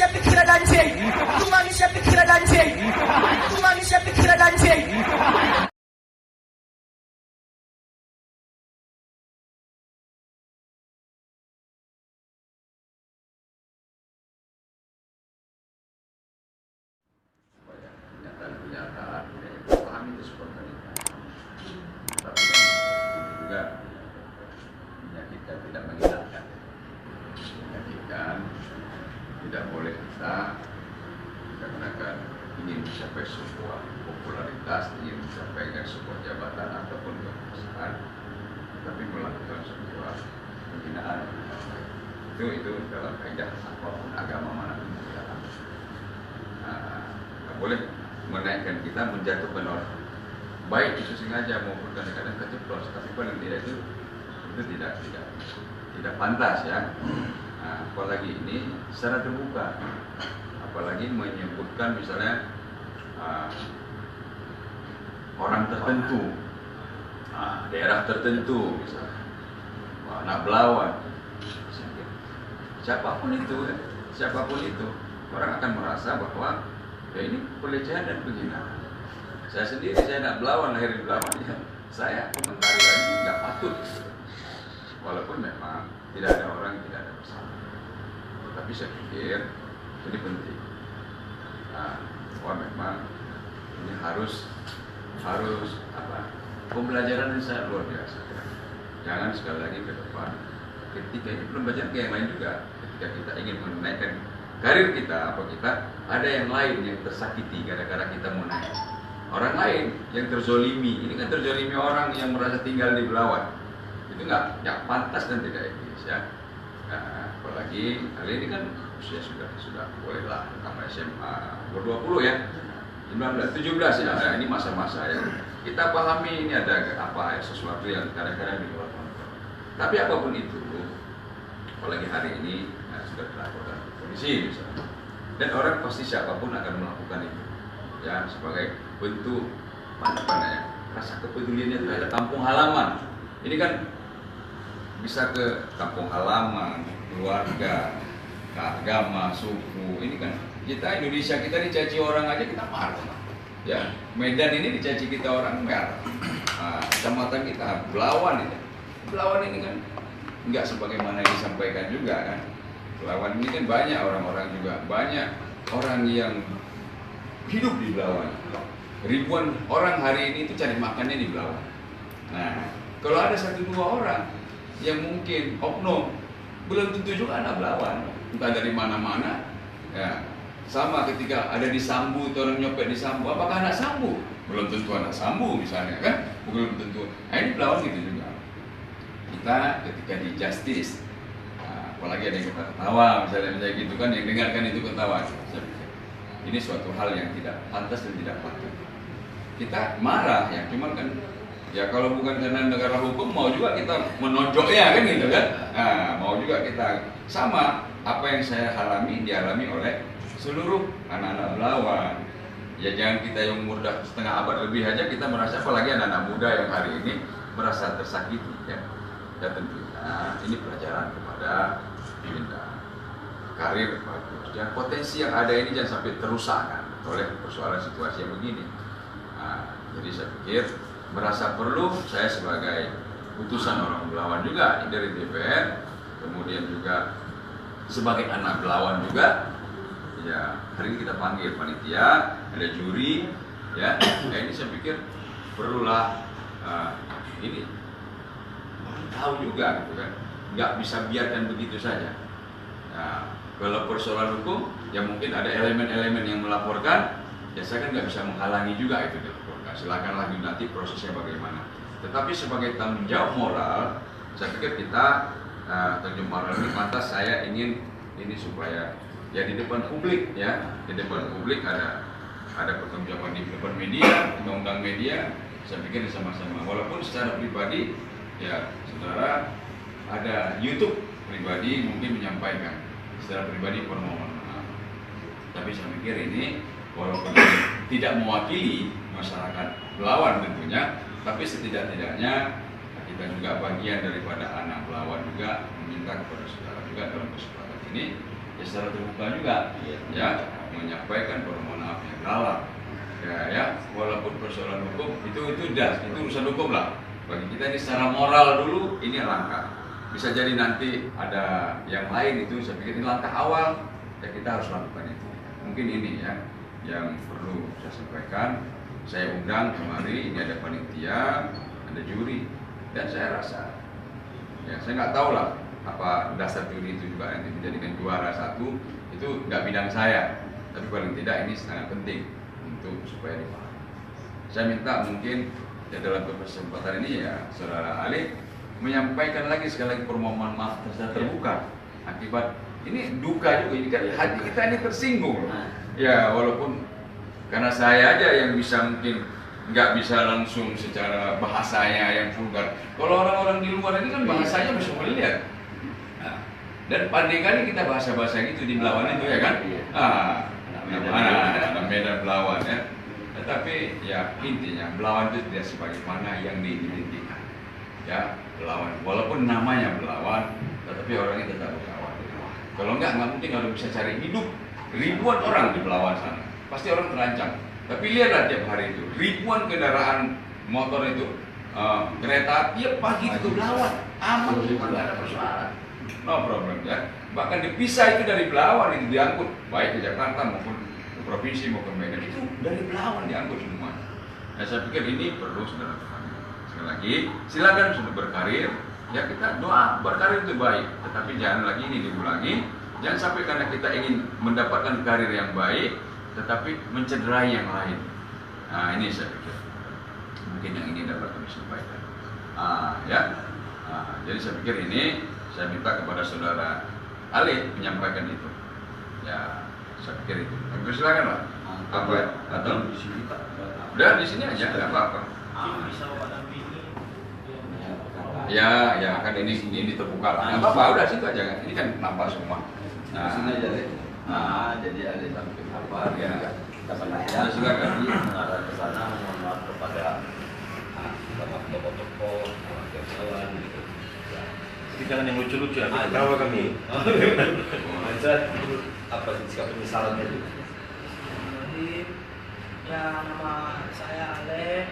manusia pikiran anjing. Itu manusia pikiran anjing. Itu manusia pikiran anjing. Kenyataan paham itu spontanitas, tapi kan itu juga menyakitkan, tidak menyenangkan, menyakitkan. Tidak boleh kita dikarenakan ingin mencapai sebuah popularitas, ingin mencapai sebuah jabatan ataupun kekuasaan, tapi melakukan sebuah penghinaan. Itu dalam kaidah apapun agama manapun dilarang. Nggak boleh menaikkan kita, menjatuhkan orang, baik itu sengaja maupun kadang-kadang keceplos, tapi paling tidak itu tidak pantas ya. Apalagi ini secara terbuka, apalagi menyebutkan misalnya orang tertentu, daerah tertentu, misalnya anak Belawan, siapapun itu, orang akan merasa bahwa ya ini pelecehan dan penghinaan. Saya sendiri, saya anak Belawan, lahir di Belawan, ya saya komentari lagi nggak patut, walaupun memang tidak ada orang yang tidak ada masalah. Tapi saya pikir ini penting, bahwa memang ini harus pembelajaran yang sangat luar biasa. Jangan sekali lagi ke depan, ketika ini pembelajaran ke yang lain juga, ketika kita ingin menaikkan karir kita, kita ada yang lain yang tersakiti gara-gara kita mau naik, orang lain yang terzolimi. Ini kan terzolimi orang yang merasa tinggal di Belawan, itu nggak pantas dan tidak etis ya. Apalagi kali ini kan usia sudah boleh lah, tambah SMA umur 20 ya, 19, 17 ya. Ini masa-masa ya kita pahami, ini ada sesuatu yang kadang-kadang di luar kontrol. Tapi apapun itu, apalagi hari ini sudah dilaporkan polisi misalnya, dan orang pasti siapapun akan melakukan itu ya, sebagai bentuk rasa kepeduliannya terhadap kampung halaman. Ini kan bisa ke kampung halaman, keluarga, agama, suku. Ini kan kita Indonesia, kita dicaci orang aja kita marah ya. Medan ini dicaci kita orang marah. Kecamatan kita Belawan ini kan nggak sebagaimana yang disampaikan juga kan. Belawan ini kan banyak orang-orang juga, banyak orang yang hidup di Belawan. Ribuan orang hari ini itu cari makannya di Belawan. Nah, kalau ada 1-2 orang yang mungkin oknum, belum tentu juga anak Belawan, entah dari mana-mana ya. Sama ketika ada di Sambu, orang nyopet di Sambu, apakah anak Sambu? Belum tentu anak Sambu misalnya kan, belum tentu. Nah, ini Belawan gitu juga. Kita ketika di justice, apalagi ada yang kita ketawa misalnya gitu kan, yang dengarkan itu ketawa. Ini suatu hal yang tidak pantas dan tidak patut. Kita marah ya, cuman kan ya kalau bukan karena negara hukum, mau juga kita menonjoknya kan gitu kan. Mau juga kita, sama apa yang saya dialami oleh seluruh anak-anak Belawan. Ya jangan kita yang umur udah setengah abad lebih aja kita merasa, apalagi anak-anak muda yang hari ini merasa tersakiti ya. Dan tentunya ini pelajaran kepada kita, karir bagus. Dan potensi yang ada ini jangan sampai terusakkan oleh persoalan situasi yang begini. Jadi saya pikir merasa perlu, saya sebagai utusan orang Belawan juga dari DPR, kemudian juga sebagai anak Belawan juga, ya hari ini kita panggil panitia, ada juri, ya. Nah ini saya pikir perlulah ini tahu juga gitu kan, nggak bisa biarkan begitu saja. Nah, kalau persoalan hukum, ya mungkin ada elemen-elemen yang melaporkan, ya saya kan nggak bisa menghalangi juga itu dilaporkan. Silakan lagi nanti prosesnya bagaimana. Tetapi sebagai tanggung jawab moral, saya pikir kita tanggung jawab moral ini pantas saya ingin ini supaya ya di depan publik ya, di depan publik ada pertanggungjawaban di depan media, undang-undang media. Saya pikir sama-sama. Walaupun secara pribadi ya saudara ada YouTube pribadi mungkin menyampaikan secara pribadi permohonan maaf. Tapi saya pikir ini walaupun tidak mewakili masyarakat Belawan tentunya, tapi setidak-tidaknya kita juga bagian daripada anak Belawan juga meminta kepada saudara juga dalam kesempatan ini ya secara terbuka juga, ya menyampaikan permohonan maaf yang dalam. Ya, walaupun persoalan hukum itu urusan hukum lah. Bagi kita ini secara moral dulu ini langkah. Bisa jadi nanti ada yang lain itu, saya pikir ini langkah awal ya kita harus lakukan itu. Mungkin ini ya yang perlu saya sampaikan. Saya undang kemari, ini ada panitia, ada juri, dan saya rasa ya saya nggak tahu lah apa dasar juri itu juga nanti menjadikan juara satu, itu nggak bidang saya, tapi paling tidak ini sangat penting untuk supaya dipahami. Saya minta mungkin ya dalam kesempatan ini ya Saudara Ali menyampaikan lagi sekali lagi permohonan maaf secara terbuka akibat ini duka juga, ini kan hati kita ini tersinggung ya, walaupun karena saya aja yang bisa mungkin nggak bisa langsung secara bahasanya yang vulgar. Kalau orang-orang di luar ini kan bahasanya bisa melihat. Nah, dan pandai kali kita bahasa-bahasa gitu di Belawan itu ya kan? Anak Medan Belawan ya. Tetapi ya intinya Belawan itu tidak sebagaimana yang diidentikan. Ya Belawan, walaupun namanya Belawan, tetapi orangnya tetap Belawan. Kalau nggak mungkin kalau bisa cari hidup ribuan orang di Belawan sana. Pasti orang terancam. Tapi lihatlah tiap hari itu ribuan kendaraan motor itu, kereta tiap pagi itu ke Belawan, aman, tidak ada persoalan, no problem ya. Bahkan dipisah itu dari Belawan itu diangkut, baik ke Jakarta maupun ke provinsi maupun Medan itu dari Belawan diangkut semua. Nah, saya pikir ini perlu saudara pahami. Sekali lagi, silakan sudah berkarir, ya kita doa berkarir itu baik, tetapi jangan lagi ini diulangi. Jangan sampai karena kita ingin mendapatkan karir yang baik, tetapi mencederai yang lain. Nah ini saya pikir mungkin yang ini dapat kami sampaikan. Jadi saya pikir ini saya minta kepada Saudara Ali menyampaikan itu. Ya saya pikir itu. Kami silakan lah. Apa atau di sini Pak? Udah di sini aja nggak apa-apa. Ya kan ini terbuka lah. Nggak apa-apa, udah situ aja kan. Ini kan nampak semua. Nah, sini aja deh. Jadi ada sampai apa ya dapat ya silakan mengarah ke sana, mohon maaf kepada tokoh-tokoh wartawan gitu. Jadi jangan yang lucu-lucu ya, tahu kami. Apa sih sikap penyesalan itu? Jadi ya nama saya Ale,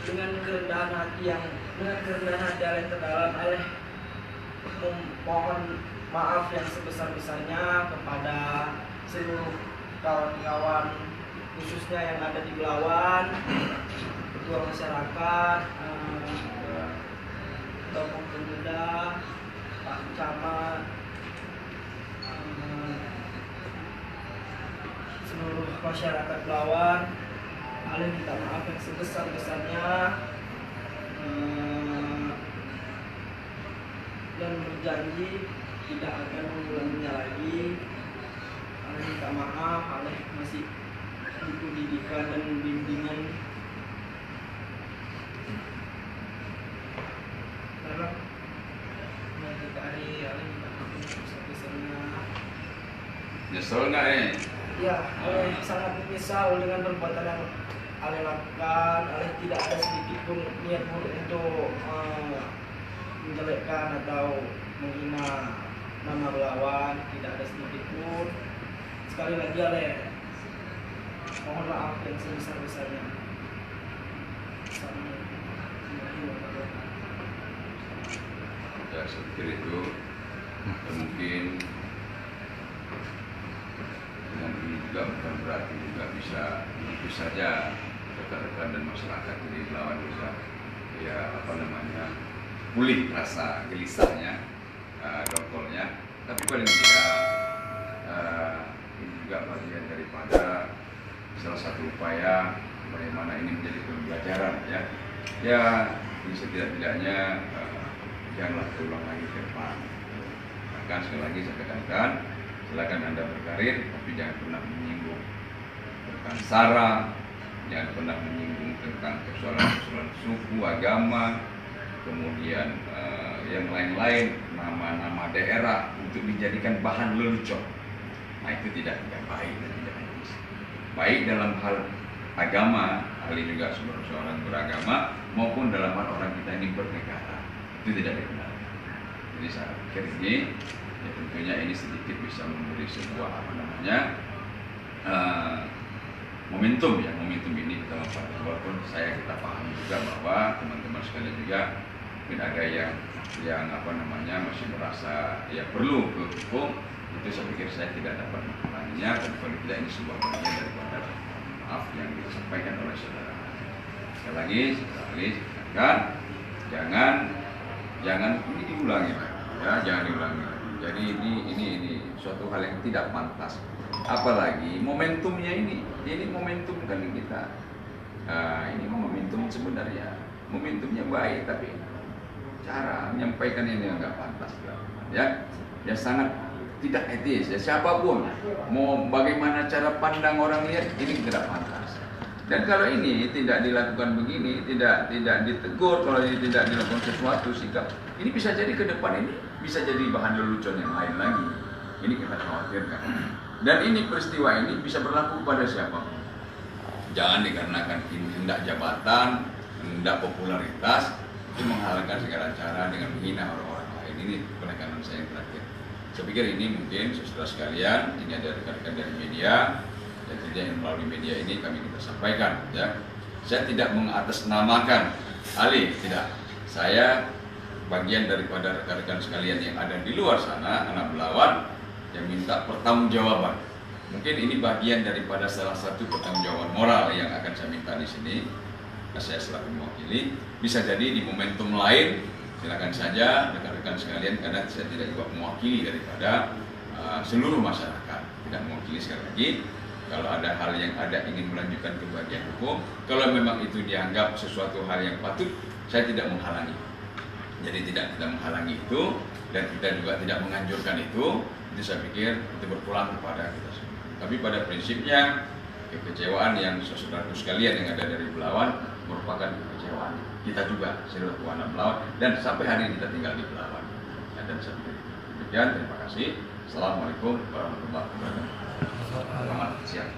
dengan kerendahan hati Ale terdalam, Ale mohon maaf yang sebesar-besarnya kepada seluruh kawan-kawan khususnya yang ada di Belawan, ketua masyarakat, tokoh pemuda, Pak Camat, seluruh masyarakat Belawan. Ale minta maaf yang sebesar-besarnya dan berjanji tidak akan mengulanginya lagi. Ale minta maaf, Ale masih butuh didikan dan bimbingan. Dalam menyambut hari Ale minta maaf sebesar-besarnya. Nyesel nggak ini? Ya, Ale sangat menyesal dengan perbuatan yang Ale lakukan. Ale tidak ada sedikit pun niat buruk untuk menjelekkan atau menghina nama Belawan, tidak ada sedikit pun. Sekali lagi Ale mohon maaf yang sebesar-besarnya. Ya saya pikir itu mungkin dengan ini juga bukan berarti juga bisa begitu saja rekan-rekan dan masyarakat di Belawan bisa ya pulih rasa gelisahnya, dongkolnya, tapi paling tidak ini juga bagian daripada salah satu upaya bagaimana ini menjadi pembelajaran ya ini setidak-tidaknya janganlah terulang lagi ke depan. Bahkan sekali lagi saya tekankan, silakan Anda berkarir, tapi jangan pernah menyinggung tentang SARA, jangan pernah menyinggung tentang persoalan-persoalan suku, agama, kemudian yang lain-lain, nama-nama daerah untuk dijadikan bahan lelucon. Nah itu tidak baik dan tidak bagus. Baik dalam hal agama, ahli juga seorang beragama, maupun dalam hal orang kita ini bernegara, itu tidak dibenarkan. Jadi saya pikir ini ya tentunya ini sedikit bisa memberi sebuah momentum ini kita manfaatkan, walaupun kita pahami juga bahwa teman-teman sekalian juga mungkin ada yang masih merasa ya perlu ke hukum, itu saya pikir saya tidak dapat menghalanginya, dan kalau tidak ini sebuah bagian daripada maaf yang disampaikan oleh saudara. Sekali lagi jangan ini diulangi ya, jangan diulangi. Jadi ini suatu hal yang tidak pantas. Apalagi momentumnya ini momentum kan kita. Ini momentum sebenarnya momentumnya baik, tapi cara menyampaikan ini nggak pantas ya sangat tidak etis ya, siapapun mau bagaimana cara pandang orang lihat ini tidak pantas. Dan kalau ini tidak dilakukan begini, tidak ditegur, kalau ini tidak dilakukan sesuatu sikap, ini bisa jadi ke depan ini bisa jadi bahan lelucon yang lain lagi. Ini kita khawatirkan. Dan ini peristiwa ini bisa berlaku pada siapapun. Jangan dikarenakan hendak jabatan, hendak popularitas, itu menghalalkan segala cara dengan menghina orang-orang lain. Ini penekanan saya yang terakhir. Saya pikir ini mungkin saudara sekalian, ini ada rekan-rekan dari media, dan tidak melalui media ini kami kita sampaikan. Ya, saya tidak mengatasnamakan Ali, tidak. Saya bagian daripada rekan-rekan sekalian yang ada di luar sana, anak Belawan, yang minta pertanggungjawaban. Mungkin ini bagian daripada salah satu pertanggungjawaban moral yang akan saya minta di sini. Saya selaku mewakili, bisa jadi di momentum lain silakan saja rekan-rekan sekalian, karena saya tidak juga mewakili daripada seluruh masyarakat, tidak mewakili. Sekali lagi, kalau ada hal yang ingin melanjutkan ke bagian hukum, kalau memang itu dianggap sesuatu hal yang patut, saya tidak menghalangi. Jadi tidak menghalangi itu, dan kita juga tidak menganjurkan itu saya pikir itu berpulang kepada kita semua. Tapi pada prinsipnya kekecewaan yang saudara-saudara sekalian yang ada dari Belawan merupakan kekecewaan kita juga seluruh anak Belawan, dan sampai hari ini kita tinggal di Belawan. Dan saya pikir demikian. Terima kasih. Assalamualaikum warahmatullahi wabarakatuh. Selamat siang.